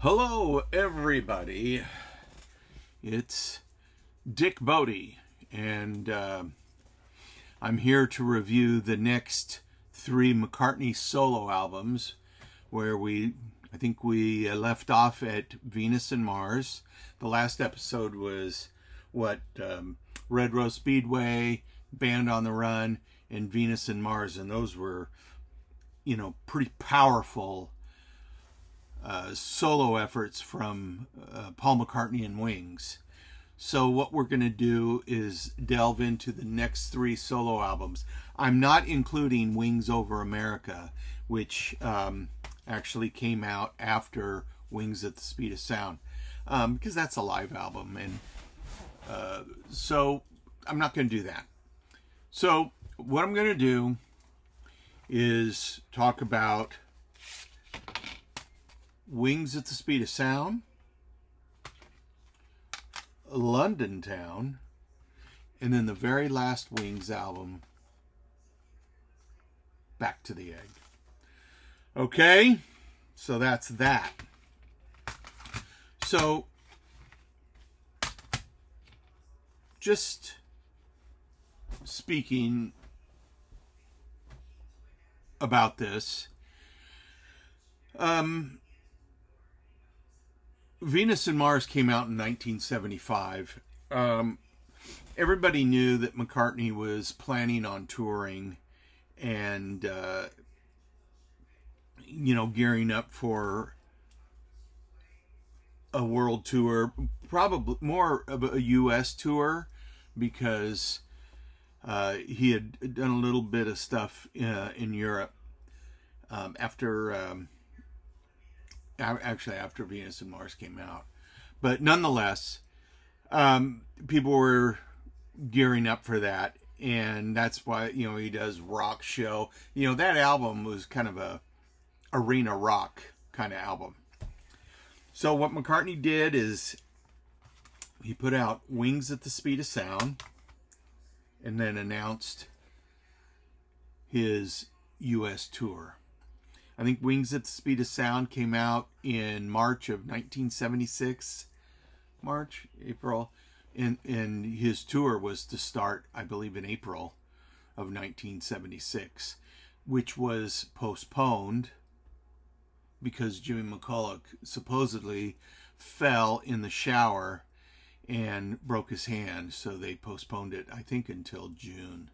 Hello, everybody. It's Dick Botte, and I'm here to review the next three McCartney solo albums, where I think we left off at Venus and Mars. The last episode was Red Rose Speedway, Band on the Run, and Venus and Mars, and those were, pretty powerful solo efforts from Paul McCartney and Wings. So what we're going to do is delve into the next three solo albums. I'm not including Wings Over America, which actually came out after Wings at the Speed of Sound, because that's a live album, and so I'm not going to do that. So what I'm going to do is talk about Wings at the Speed of Sound, London Town, and then the very last Wings album, Back to the Egg. Okay, so that's that. So, just speaking about this, Venus and Mars came out in 1975. Everybody knew that McCartney was planning on touring and, gearing up for a world tour, probably more of a U.S. tour, because he had done a little bit of stuff in Europe after Venus and Mars came out. But nonetheless, people were gearing up for that, and that's why, he does Rock Show. That album was kind of a arena rock kind of album. So what McCartney did is he put out Wings at the Speed of Sound and then announced his U.S. tour. I think Wings at the Speed of Sound came out in March of 1976. April. And his tour was to start, I believe, in April of 1976, which was postponed because Jimmy McCulloch supposedly fell in the shower and broke his hand. So they postponed it, I think, until June.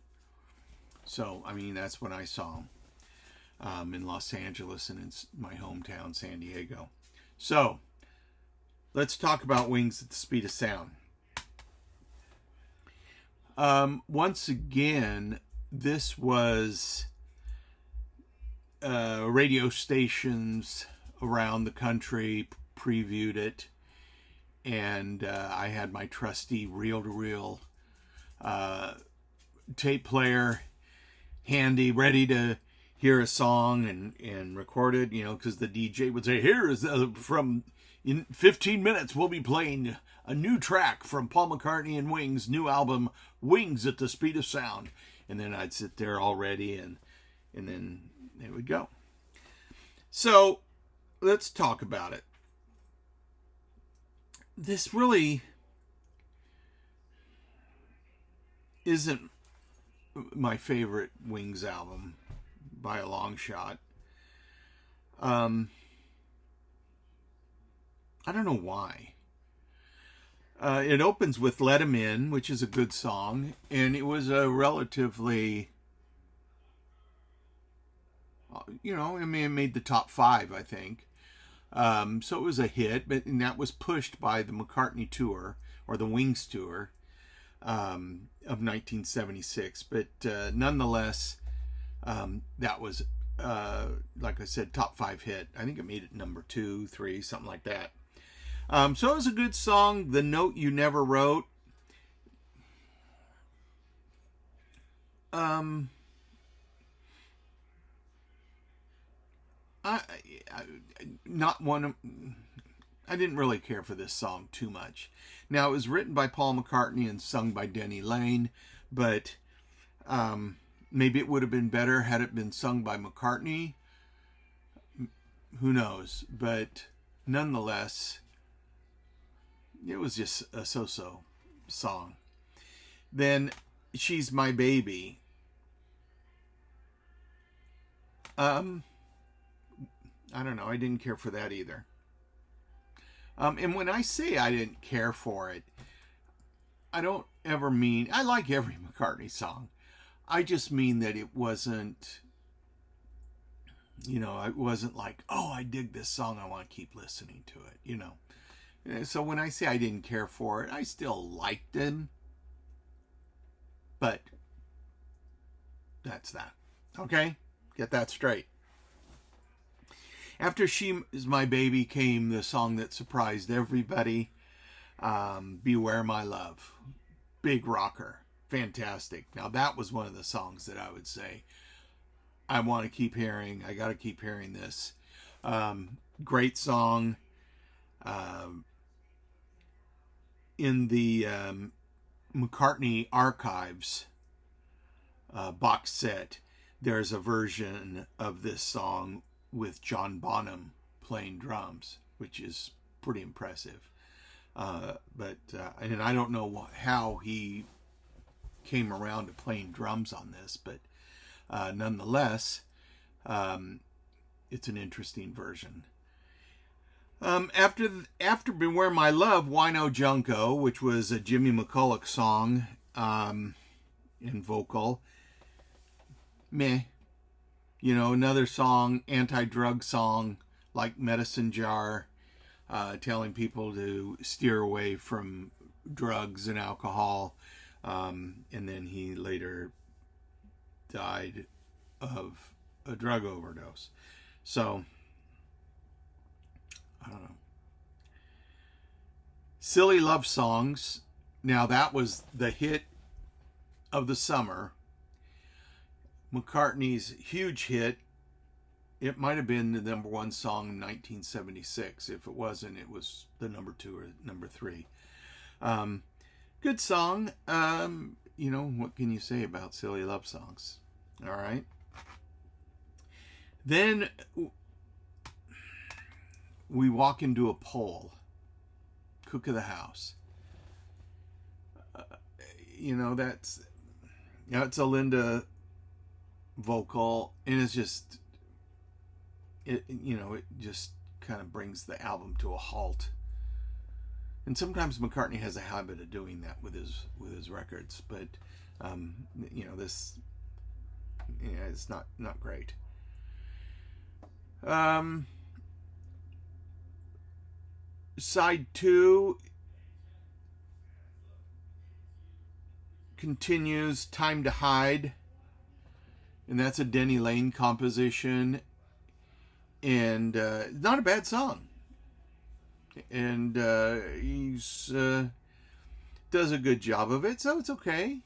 So, that's when I saw him. In Los Angeles and in my hometown, San Diego. So, let's talk about Wings at the Speed of Sound. Once again, this was radio stations around the country previewed it, and I had my trusty reel-to-reel tape player handy, ready to hear a song and record it, because the DJ would say, here is from in 15 minutes we'll be playing a new track from Paul McCartney and Wings' new album, Wings at the Speed of Sound. And then I'd sit there all ready, and then it would go. So let's talk about it. This really isn't my favorite Wings album by a long shot. I don't know why. It opens with Let 'Em In, which is a good song, and it was a relatively, it made the top 5, I think. So it was a hit, and that was pushed by the McCartney tour, or the Wings tour, of 1976. But nonetheless, that was, like I said, top 5 hit. I think it made it number 2, 3, something like that. So it was a good song. The Note You Never Wrote. I didn't really care for this song too much. Now, it was written by Paul McCartney and sung by Denny Laine, but maybe it would have been better had it been sung by McCartney. Who knows? But nonetheless, it was just a so-so song. Then She's My Baby. I don't know. I didn't care for that either. And when I say I didn't care for it, I don't ever mean, I like every McCartney song. I just mean that it wasn't, it wasn't like, oh, I dig this song, I want to keep listening to it, So when I say I didn't care for it, I still liked him. But that's that. Okay? Get that straight. After She's My Baby came the song that surprised everybody, Beware My Love. Big rocker. Fantastic. Now that was one of the songs that I would say, I want to keep hearing. I got to keep hearing this. Great song. In the McCartney Archives box set, there's a version of this song with John Bonham playing drums, which is pretty impressive. And I don't know how he came around to playing drums on this, but nonetheless, it's an interesting version. After Beware My Love, Wino Junko, which was a Jimmy McCulloch song in vocal, meh. Another song, anti-drug song, like Medicine Jar, telling people to steer away from drugs and alcohol. And then he later died of a drug overdose. So, I don't know. Silly Love Songs. Now, that was the hit of the summer. McCartney's huge hit. It might have been the number one song in 1976. If it wasn't, it was the number 2 or number 3. Good song. What can you say about Silly Love Songs? All right. Then we walk into a poll. Cook of the House. That's a Linda vocal, and it's just, it just kind of brings the album to a halt. And sometimes McCartney has a habit of doing that with his records, but this, it's not great. Side 2 continues, Time to Hide, and that's a Denny Lane composition, and not a bad song. And he's does a good job of it, so it's okay.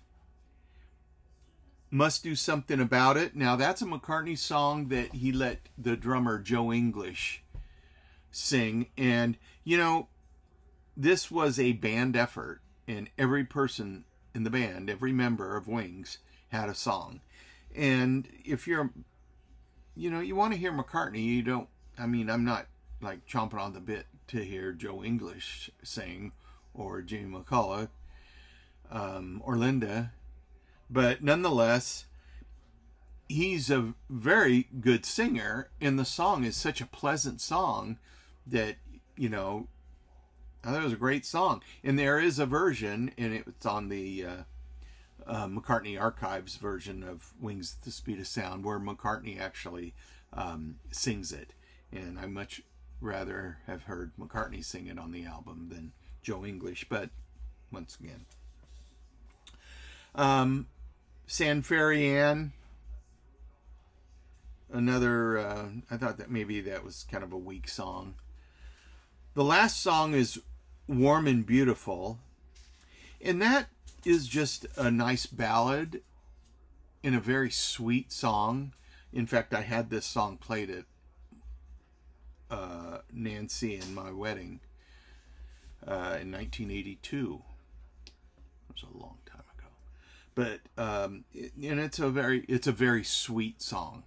Must Do Something About It. Now, that's a McCartney song that he let the drummer Joe English sing, and this was a band effort, and every person in the band, every member of Wings, had a song. And if you're, you want to hear McCartney, I'm not like chomping on the bit to hear Joe English sing, or Jimmy McCulloch, or Linda, but nonetheless, he's a very good singer, and the song is such a pleasant song that, I thought it was a great song. And there is a version, and it's on the McCartney Archives version of Wings at the Speed of Sound, where McCartney actually sings it. And I much rather have heard McCartney sing it on the album than Joe English, but once again. San Fairy Ann, another, I thought that maybe that was kind of a weak song. The last song is Warm and Beautiful, and that is just a nice ballad and a very sweet song. In fact, I had this song played at Nancy and my wedding in 1982. It was a long time ago, but and it's a very sweet song.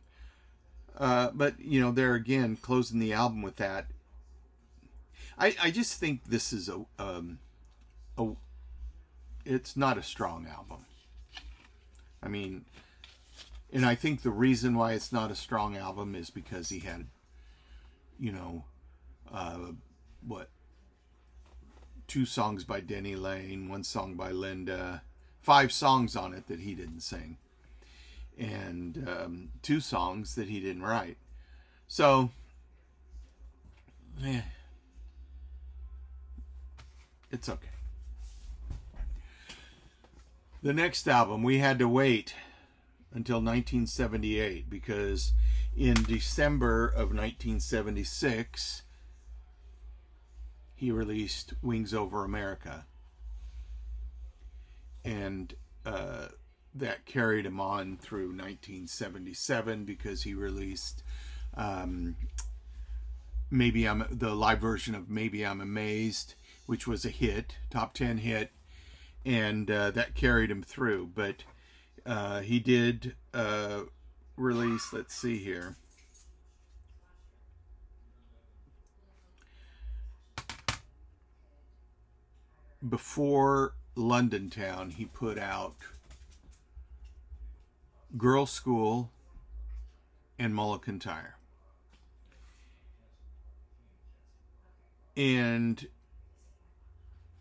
But there again, closing the album with that, I just think this is a it's not a strong album. I mean, and I think the reason why it's not a strong album is because he had, you know, what, 2 songs by Denny Lane, 1 song by Linda, 5 songs on it that he didn't sing, and 2 songs that he didn't write. So, it's okay. The next album, we had to wait until 1978 because in December of 1976, he released Wings Over America. And that carried him on through 1977 because he released the live version of Maybe I'm Amazed, which was a hit, top 10 hit, and that carried him through. But he did release, let's see here, before London Town, he put out Girl School and Mulligan Tire. And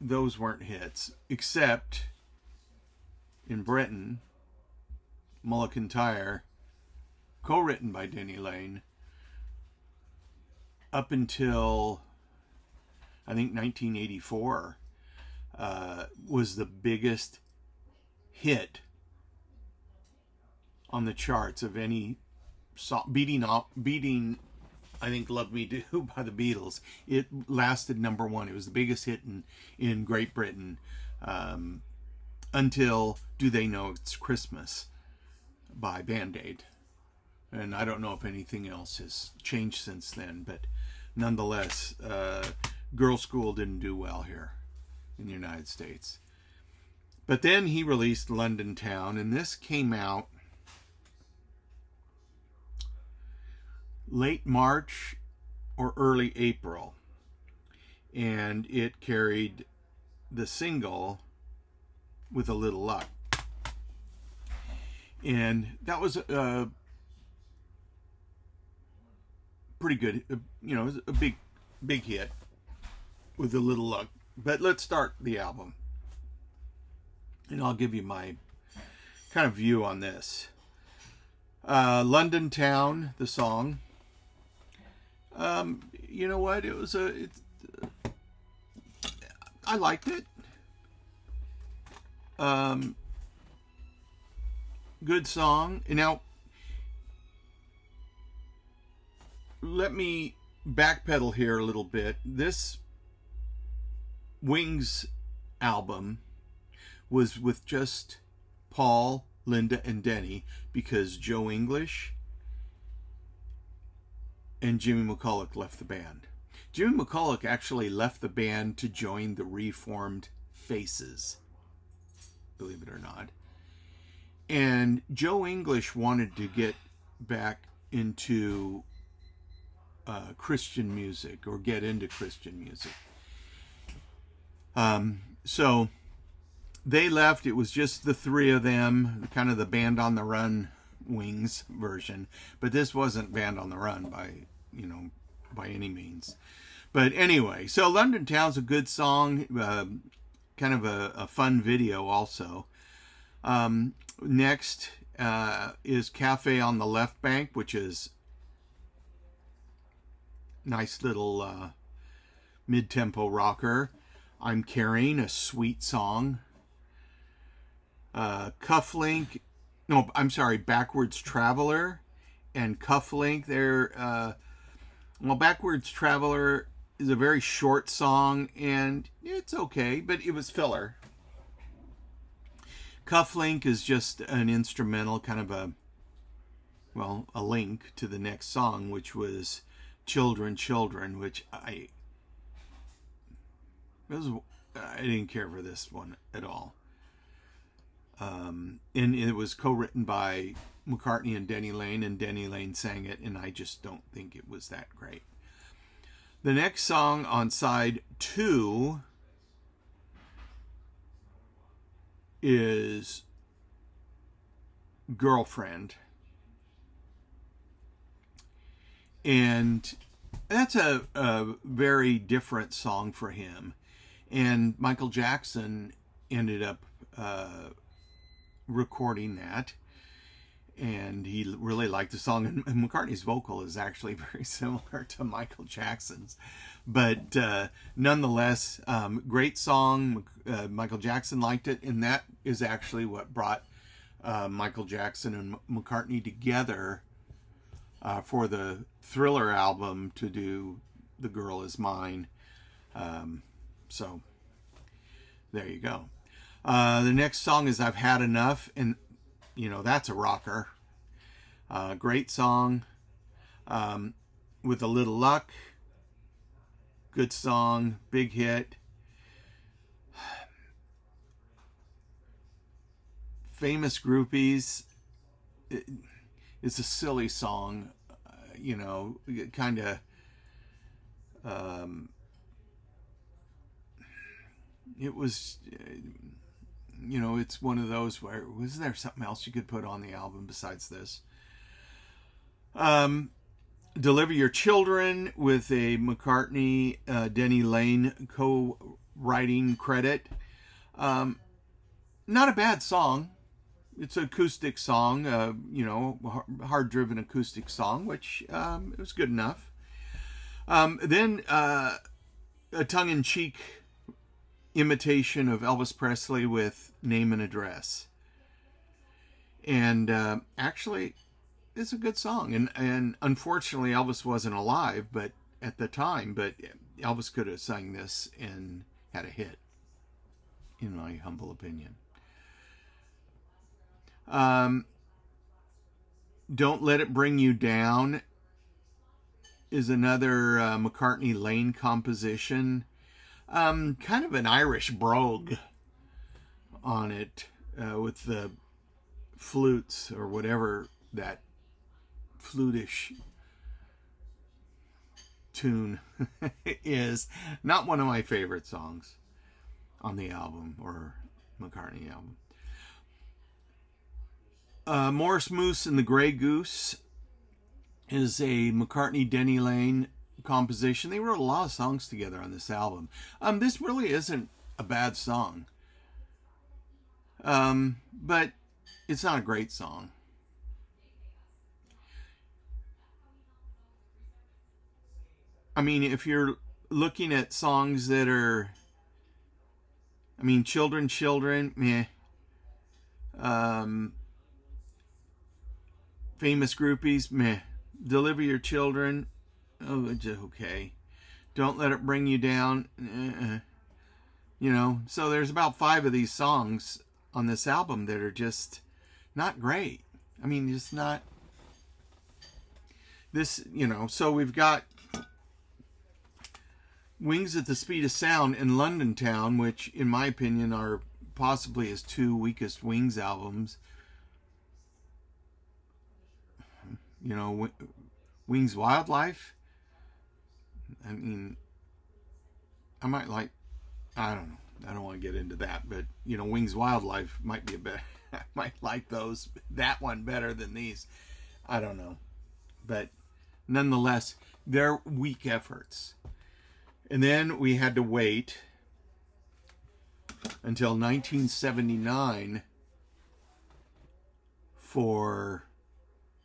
those weren't hits, except in Britain, Mulligan Tire, co-written by Denny Lane, up until I think 1984, was the biggest hit on the charts of any song, beating I think Love Me Do by the Beatles. It lasted number 1. It was the biggest hit in Great Britain until Do They Know It's Christmas by Band-Aid. And I don't know if anything else has changed since then, but nonetheless, Girl School didn't do well here in the United States. But then he released London Town, and this came out late March or early April, and it carried the single With a Little Luck, and that was a pretty good, it was a big hit, With a Little Luck. But let's start the album, and I'll give you my kind of view on this. London Town, the song. You know what? I liked it. Good song. And now, let me backpedal here a little bit. This Wings album was with just Paul, Linda, and Denny because Joe English and Jimmy McCulloch left the band. Jimmy McCulloch actually left the band to join the reformed Faces, believe it or not. And Joe English wanted to get back into Christian music, or get into Christian music. So they left. It was just the 3 of them, kind of the Band on the Run Wings version. But this wasn't Band on the Run by any means. But anyway, so London Town's a good song, kind of a fun video also. Next is Cafe on the Left Bank, which is nice little mid-tempo rocker. I'm Carrying, a sweet song. Backwards Traveler and Cufflink. Backwards Traveler is a very short song, and it's okay, but it was filler. Cufflink is just an instrumental, kind of a link to the next song, which was Children, Children, which I didn't care for this one at all. And it was co-written by McCartney and Denny Lane sang it, and I just don't think it was that great. The next song on side 2 is Girlfriend. And that's a very different song for him. And Michael Jackson ended up recording that. And he really liked the song. And McCartney's vocal is actually very similar to Michael Jackson's. But nonetheless, great song. Michael Jackson liked it. And that is actually what brought Michael Jackson and McCartney together for the Thriller album to do The Girl Is Mine. So there you go. The next song is I've Had Enough. And that's a rocker. Great song. With a Little Luck. Good song. Big hit. Famous Groupies. It's a silly song. Kind of. It was. It's one of those where, was there something else you could put on the album besides this? Deliver Your Children with a McCartney, Denny Lane co-writing credit. Not a bad song. It's an acoustic song, hard-driven acoustic song, which it was good enough. Then a tongue-in-cheek imitation of Elvis Presley with Name and Address. And actually, it's a good song. And unfortunately, Elvis wasn't alive at the time, but Elvis could have sung this and had a hit, in my humble opinion. Don't Let It Bring You Down is another McCartney Lane composition. Kind of an Irish brogue on it, with the flutes or whatever that flutish tune is. Not one of my favorite songs on the album or McCartney album. Morris Moose and the Grey Goose is a McCartney Denny Lane composition. They wrote a lot of songs together on this album. This really isn't a bad song, but it's not a great song. I mean, if you're looking at songs that are, Children, meh. Famous Groupies, meh. Deliver Your Children, oh, it's okay. Don't Let It Bring You Down, So there's about 5 of these songs on this album that are just not great. Just not. This, so we've got Wings at the Speed of Sound and London Town, which in my opinion are possibly his 2 weakest Wings albums. Wings Wildlife. I might like, I don't know. I don't want to get into that, but Wings Wildlife might be a better. I might like that one better than these. I don't know, but nonetheless, they're weak efforts. And then we had to wait until 1979 for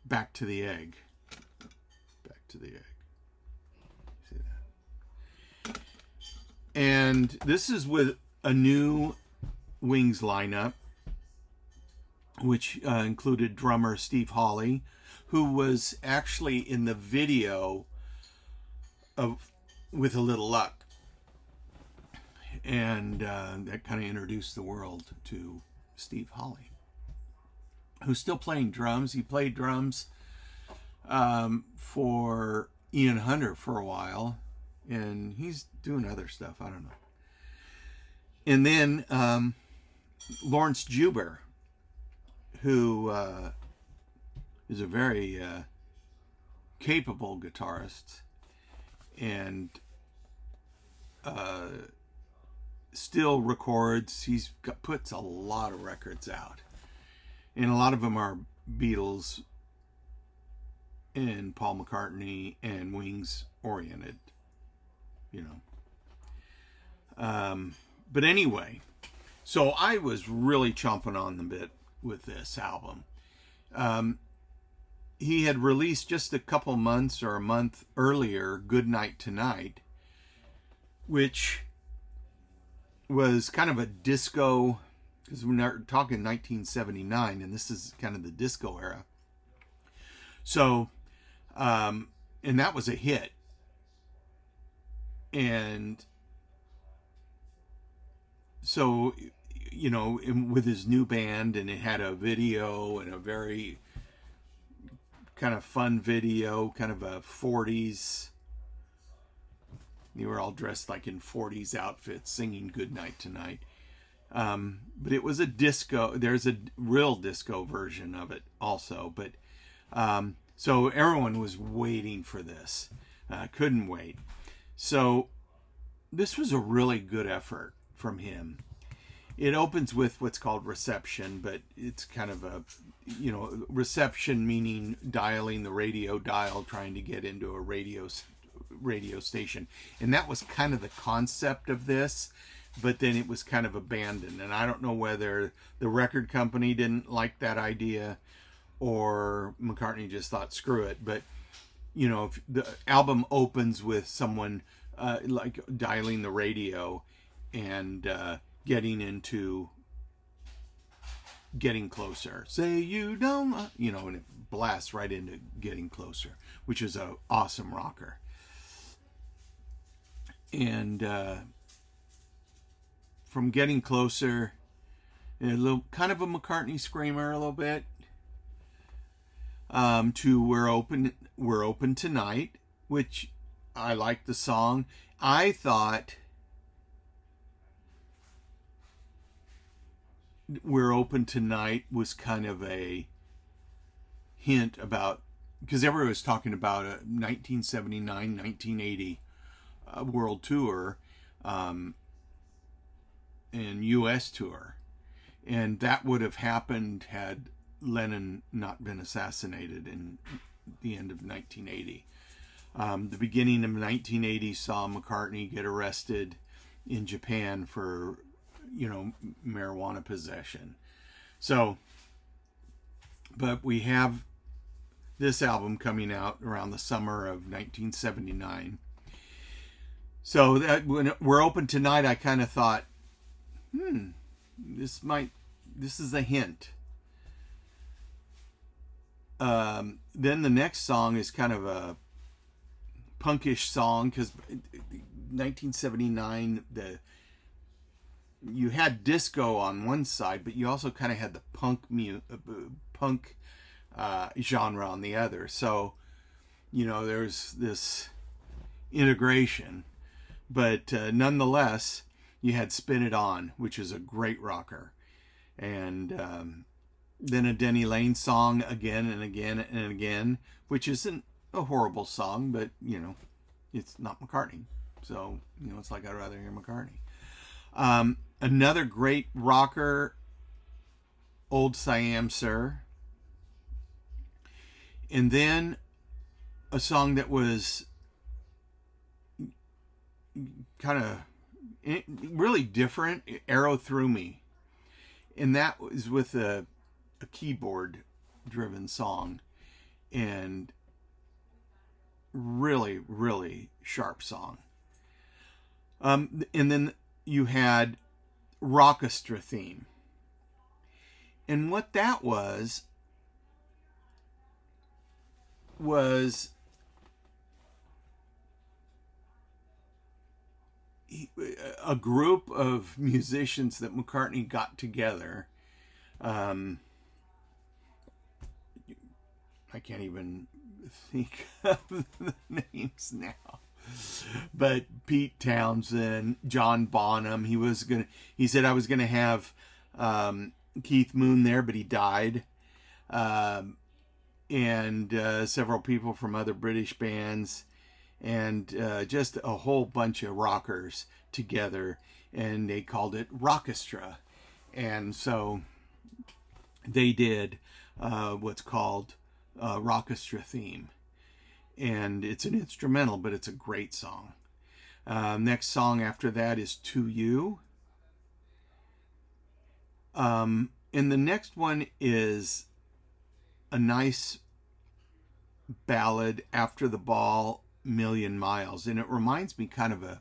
Back to the Egg. Back to the Egg. See that? And this is with a new Wings lineup, which included drummer Steve Hawley, who was actually in the video of With a Little Luck. And that kind of introduced the world to Steve Hawley, who's still playing drums. He played drums for Ian Hunter for a while, and he's doing other stuff. I don't know. And then Lawrence Juber, who is a very capable guitarist, and still records. Puts a lot of records out, and a lot of them are Beatles and Paul McCartney and Wings oriented, you know. But anyway, so I was really chomping on the bit with this album. He had released just a couple months or a month earlier, Good Night Tonight, which was kind of a disco, because we're talking 1979, and this is kind of the disco era. So, and that was a hit. And so, you know, with his new band, and it had a video, and a very kind of fun video, kind of a 40s. They were all dressed like in 40s outfits, singing Good Night Tonight. But it was a disco. There's a real disco version of it also. But so everyone was waiting for this. Couldn't wait. So this was a really good effort from him. It opens with what's called Reception, but it's kind of a, you know, reception meaning dialing the radio dial, trying to get into a radio station. And that was kind of the concept of this, but then it was kind of abandoned. And I don't know whether the record company didn't like that idea or McCartney just thought, screw it. But, you know, if the album opens with someone like dialing the radio and getting into Getting Closer. Say you don't, you know, and it blasts right into Getting Closer, which is an awesome rocker. And from Getting Closer, a little kind of a McCartney screamer a little bit, to We're Open Tonight, which I like the song. I thought We're Open Tonight was kind of a hint about, because everyone was talking about a 1979-1980 world tour and U.S. tour. And that would have happened had Lennon not been assassinated in the end of 1980. The beginning of 1980 saw McCartney get arrested in Japan for, you know, marijuana possession. So, but we have this album coming out around the summer of 1979. So that when We're Open Tonight, I kind of thought, this is a hint. Then the next song is kind of a punkish song, because 1979, you had disco on one side, but you also kind of had the punk genre on the other. So, you know, there's this integration, but nonetheless, you had Spin It On, which is a great rocker, and then a Denny Lane song again and again and again, which isn't a horrible song, but, you know, it's not McCartney. So, you know, it's like I'd rather hear McCartney. Another great rocker, Old Siam Sir. And then a song that was kind of really different, Arrow Through Me. And that was with a keyboard-driven song. And really, really sharp song. And then you had Rockestra Theme. And what that was a group of musicians that McCartney got together. I can't even think of the names now. But Pete Townsend, John Bonham, he said I was gonna have Keith Moon there, but he died. And several people from other British bands. and just a whole bunch of rockers together, and they called it Rockestra. And so they did what's called Rockestra theme. And it's an instrumental, but it's a great song. Next song after that is To You. And the next one is a nice ballad, After the Ball, Million Miles. And it reminds me kind of a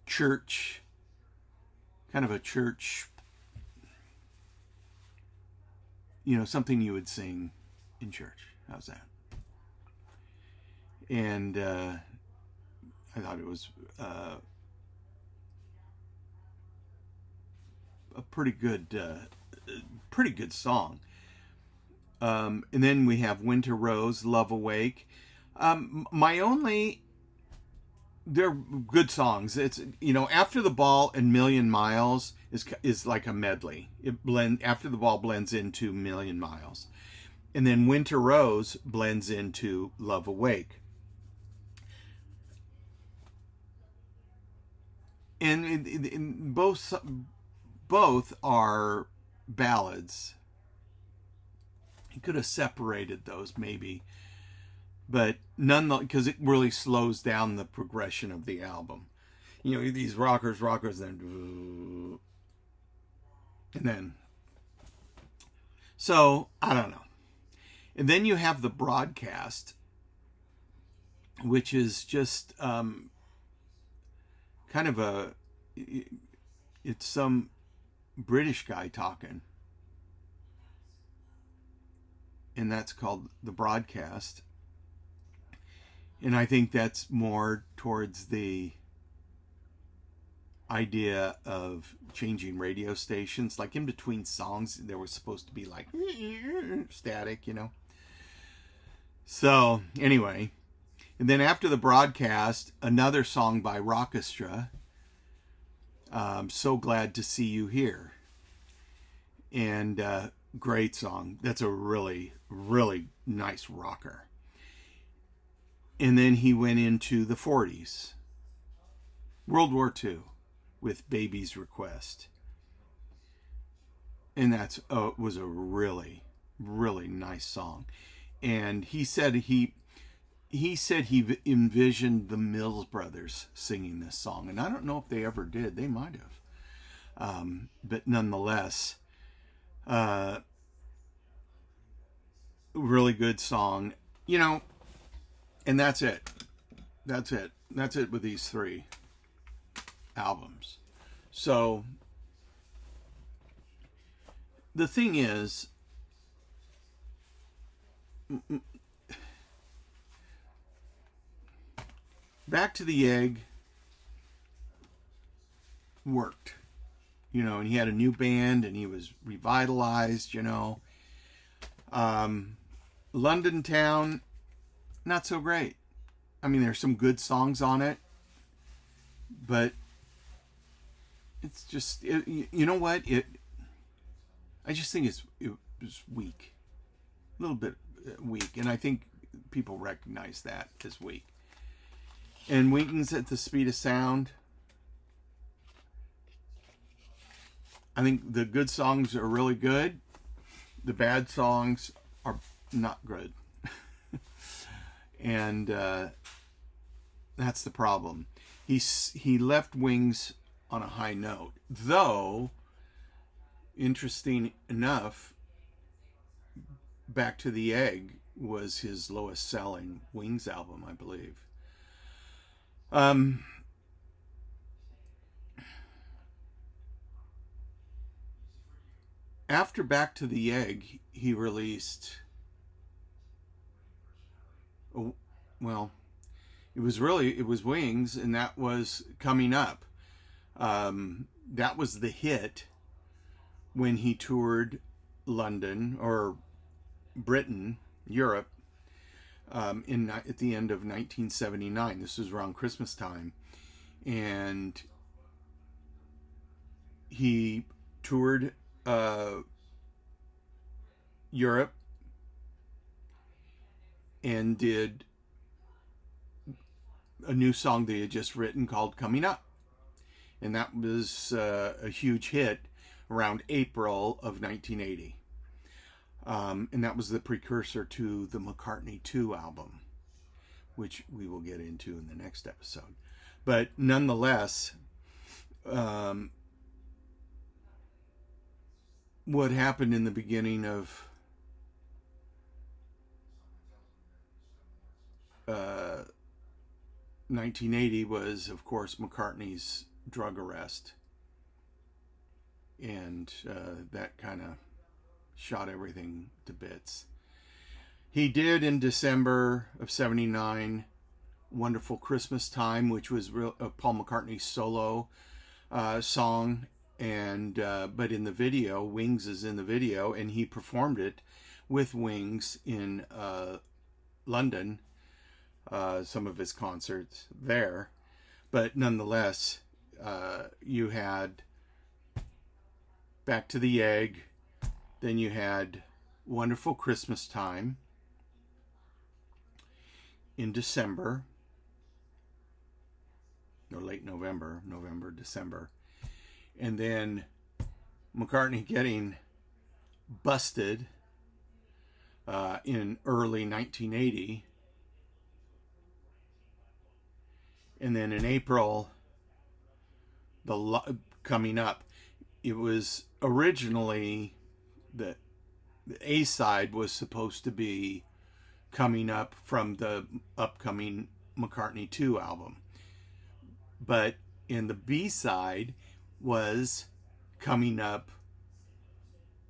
church, something you would sing in church. How's that? And I thought it was a pretty good song. And then we have Winter Rose, Love Awake. They're good songs. It's, After the Ball and Million Miles is like a medley. After the Ball blends into Million Miles. And then Winter Rose blends into Love Awake. And both are ballads. He could have separated those maybe, but none, because it really slows down the progression of the album. These rockers, and then. So I don't know. And then you have the broadcast, which is just kind of it's some British guy talking. And that's called The Broadcast. And I think that's more towards the idea of changing radio stations. Like in between songs, there was supposed to be like static, So anyway, and then after The Broadcast, another song by Rockestra, So Glad to See You Here. And great song. That's a really, really nice rocker. And then he went into the 40s, World War II, with Baby's Request. And that was a really, really nice song. And he said he envisioned the Mills Brothers singing this song. And I don't know if they ever did. They might have. But nonetheless, really good song. And that's it. That's it with these three albums. So the thing is, Back to the Egg worked, and he had a new band and he was revitalized, London Town, not so great. I mean, there's some good songs on it, but it's just, you know what? I just think it was weak, a little bit weak, and I think people recognize that as weak. And Wings at the Speed of Sound, I think the good songs are really good. The bad songs are not good. And that's the problem. He left Wings on a high note. Though, interesting enough, Back to the Egg was his lowest selling Wings album, I believe. After Back to the Egg, he released, it was Wings, and that was Coming Up. That was the hit when he toured London, or Britain, Europe, at the end of 1979. This was around Christmas time, and he toured Europe and did a new song they had just written called Coming Up. And that was a huge hit around April of 1980. And that was the precursor to the McCartney 2 album, which we will get into in the next episode. But nonetheless, what happened in the beginning of 1980 was, of course, McCartney's drug arrest. And that kind of shot everything to bits. He did in December of 79 Wonderful Christmas Time, which was Paul McCartney's solo song. And but in the video, Wings is in the video, and he performed it with Wings in London, some of his concerts there. But nonetheless, you had Back to the Egg, then you had Wonderful Christmas Time in December, or late November, December. And then McCartney getting busted in early 1980. And then in April, Coming Up. It was originally the A side was supposed to be Coming Up from the upcoming McCartney 2 album. But in the B side was Coming Up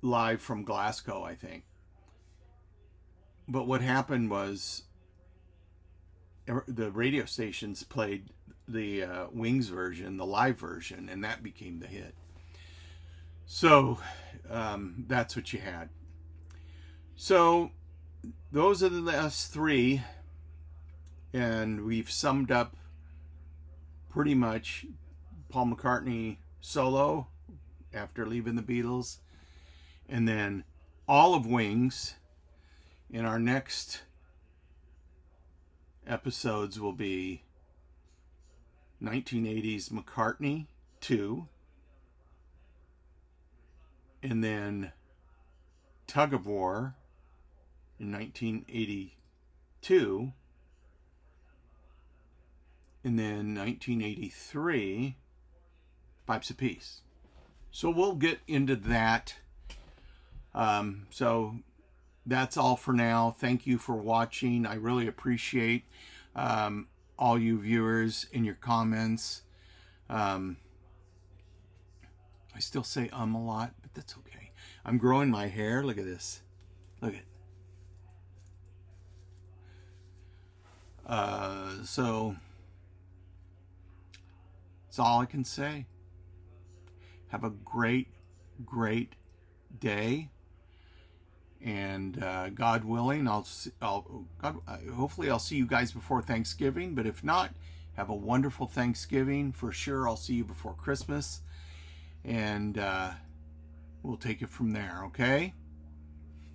live from Glasgow, I think. But what happened was the radio stations played the Wings version, the live version, and that became the hit. So that's what you had. So those are the last three, and we've summed up pretty much Paul McCartney solo after leaving the Beatles, and then all of Wings. In our next episodes will be 1980s McCartney 2, and then Tug of War in 1982, and then 1983 Pipes of Peace. So we'll get into that. So that's all for now. Thank you for watching. I really appreciate all you viewers and your comments. I still say a lot, but that's okay. I'm growing my hair. Look at this. Look at so that's all I can say. Have a great day, and God willing, hopefully I'll see you guys before Thanksgiving. But if not, have a wonderful Thanksgiving for sure. I'll see you before Christmas, and we'll take it from there. Okay.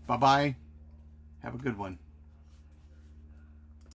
Bye bye. Have a good one.